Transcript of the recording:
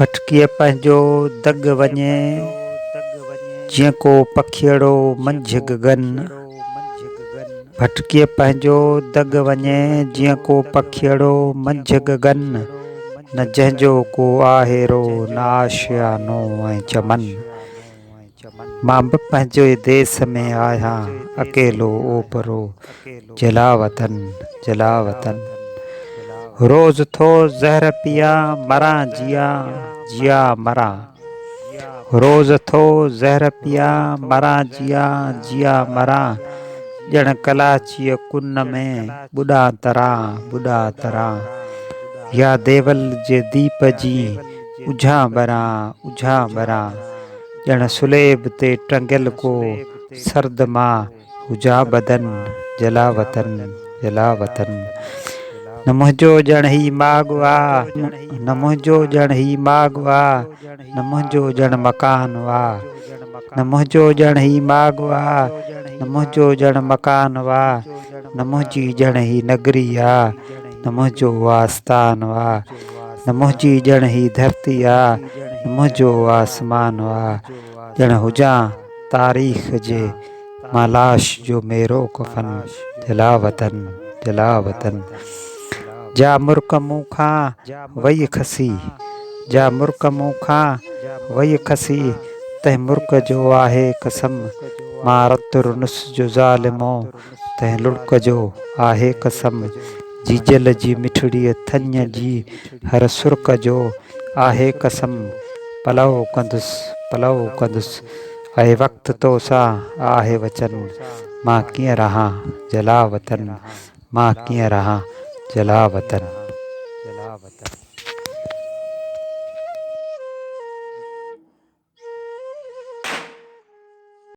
भटकीअ पंहिंजो दग वञे, जीअं को पखिअड़ो मंझि गगन। भटकीअ पंहिंजो दग वञे, जीअं को पखिअड़ो मंझि गगन। न जंहिंजो को आहेरो न आशियानो ऐं चमन। मां बि पंहिंजे देश में आहियां अकेलो ओपरो, जलावतन जलावतन। रोज़ थो ज़हर पिया मरां जिया जिया मरां। रोज़ थो ज़हर पिया मरां जिया जिया मरां। ॼण कलाचीअ कुन में ॿुॾा तरां ॿुॾा तरां। या देवल जे दीप जी उझां ॿरां उझां ॿरां। ॼण सुलेब ते टंगियल को सर्द मां हुजां बदन, जलावतन जलावतन। न मुंहिंजो ॼण ही माॻवा, न मुंहिंजो ॼण ही माॻवा, न मुंहिंजो ॼण मकान वा। न मुंहिंजो ॼण ही माॻवा, न मुंहिंजो ॼण मकान वा। न मुंहिंजी ॼण ही नगरी आ, न मुंहिंजो आस्थान वा। न मुंहिंजी ॼण ही धरती आ, न मुंहिंजो आसमान वा। ॼण हुजां तारीख़ जे मां लाश जो मेरो कफ़न, जलावतन जलावतन। जा मुर्क मूं खां वई खसी, जा मुर्क मूं खां वई खसी। तंहिं मुर्क जो आहे कसम, मां रत रुनुस जो ज़ालिमो। तंहिं लुड़क जो आहे कसम, जीजल जी मिठड़ीअ थञ जी हर सुर्क जो आहे कसम। पलव कंदुसि ऐं वक़्तु तो सां आहे वचन। मां कीअं रहां जलावतन, मां कीअं रहां जलावतन।